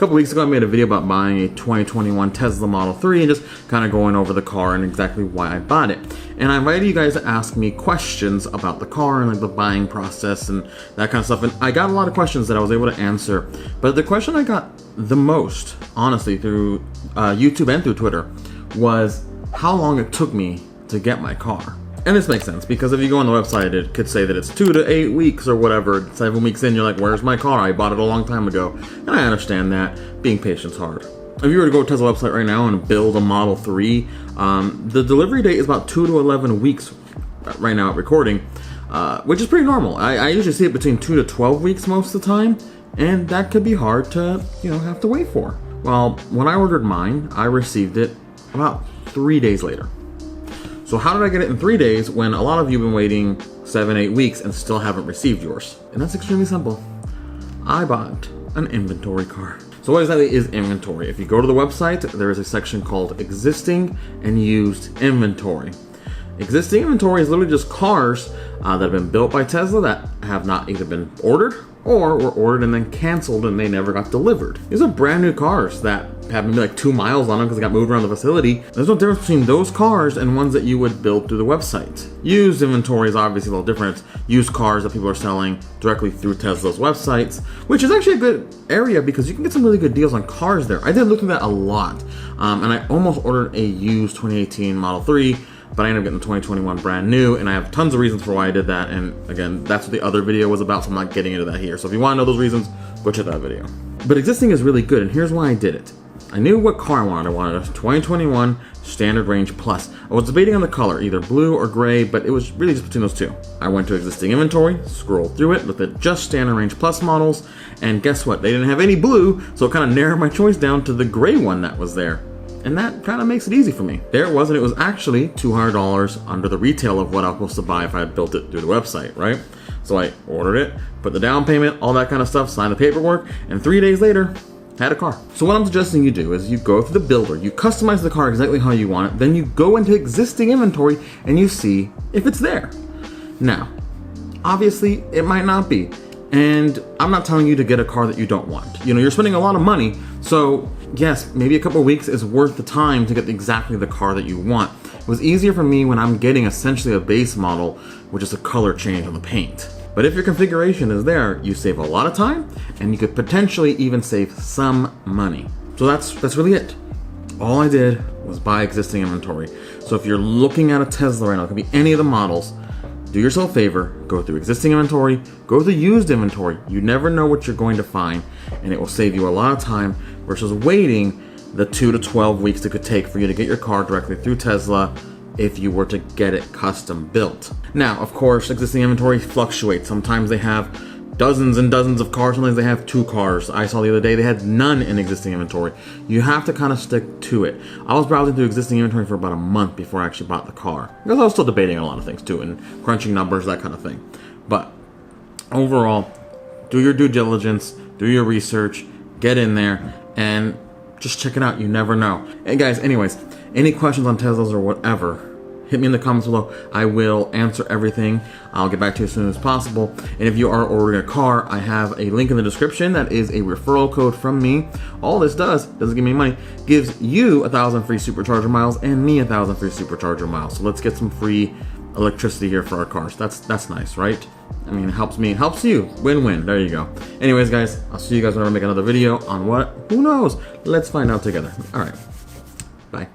couple weeks ago I made a video about buying a 2021 Tesla Model 3 and just kind of going over the car and exactly why I bought it. And I invited you guys to ask me questions about the car and like the buying process and that kind of stuff. And I got a lot of questions that I was able to answer. But the question I got the most, honestly, through YouTube and through Twitter was how long it took me to get my car. And this makes sense because if you go on the website, it could say that it's 2 to 8 weeks or whatever. 7 weeks in, you're like, where's my car? I bought it a long time ago. And I understand that. Being patient's hard. If you were to go to Tesla website right now and build a Model 3, the delivery date is about 2 to 11 weeks right now at recording, which is pretty normal. I usually see it between 2 to 12 weeks most of the time, and that could be hard to, have to wait for. Well, when I ordered mine, I received it about 3 days later. So how did I get it in 3 days when a lot of you have been waiting 7, 8 weeks and still haven't received yours? And that's extremely simple. I bought an inventory car. So what exactly is inventory? If you go to the website, there is a section called existing and used inventory. Existing inventory is literally just cars that have been built by Tesla that have not either been ordered or were ordered and then canceled and they never got delivered. These are brand new cars that have maybe like 2 miles on them because they got moved around the facility. There's no difference between those cars and ones that you would build through the website. Used inventory is obviously a little different. It's used cars that people are selling directly through Tesla's websites, which is actually a good area because you can get some really good deals on cars there. I did look at that a lot, and I almost ordered a used 2018 Model 3, but I ended up getting the 2021 brand new, and I have tons of reasons for why I did that. And again, that's what the other video was about, so I'm not getting into that here. So if you want to know those reasons, go check that video. But existing is really good, and here's why I did it. I knew what car I wanted. I wanted a 2021 Standard Range Plus. I was debating on the color, either blue or gray, but it was really just between those two. I went to existing inventory, scrolled through it, looked at just Standard Range Plus models, and guess what? They didn't have any blue, so it kind of narrowed my choice down to the gray one that was there. And that kind of makes it easy for me. There it was, and it was actually $200 under the retail of what I was supposed to buy if I had built it through the website, right? So I ordered it, put the down payment, all that kind of stuff, signed the paperwork, and 3 days later, had a car. So what I'm suggesting you do is you go to the builder, you customize the car exactly how you want it, then you go into existing inventory and you see if it's there. Now, obviously, it might not be. And I'm not telling you to get a car that you don't want. You're spending a lot of money, so yes, maybe a couple of weeks is worth the time to get exactly the car that you want. It was easier for me when I'm getting essentially a base model with just a color change on the paint. But if your configuration is there, you save a lot of time, and you could potentially even save some money. So that's really it. All I did was buy existing inventory. So if you're looking at a Tesla right now, it could be any of the models, do yourself a favor, go through existing inventory, go through used inventory. You never know what you're going to find, and it will save you a lot of time versus waiting the 2 to 12 weeks it could take for you to get your car directly through Tesla if you were to get it custom built. Now, of course, existing inventory fluctuates. Sometimes they have dozens and dozens of cars, sometimes they have 2 cars. I saw the other day they had none in existing inventory. You have to kind of stick to it. I was browsing through existing inventory for about a month before I actually bought the car, because I was still debating a lot of things too, and crunching numbers, that kind of thing. But overall, do your due diligence, do your research, get in there, and just check it out. You never know. And guys, anyways, any questions on Teslas or whatever, hit me in the comments below. I will answer everything. I'll get back to you as soon as possible. And if you are ordering a car, I have a link in the description that is a referral code from me. All this doesn't give me money, gives you 1,000 free Supercharger miles and me 1,000 free Supercharger miles. So let's get some free electricity here for our cars. That's nice, right? I mean, it helps me, it helps you. Win-win. There you go. Anyways, guys, I'll see you guys when I make another video on what? Who knows? Let's find out together. All right. Bye.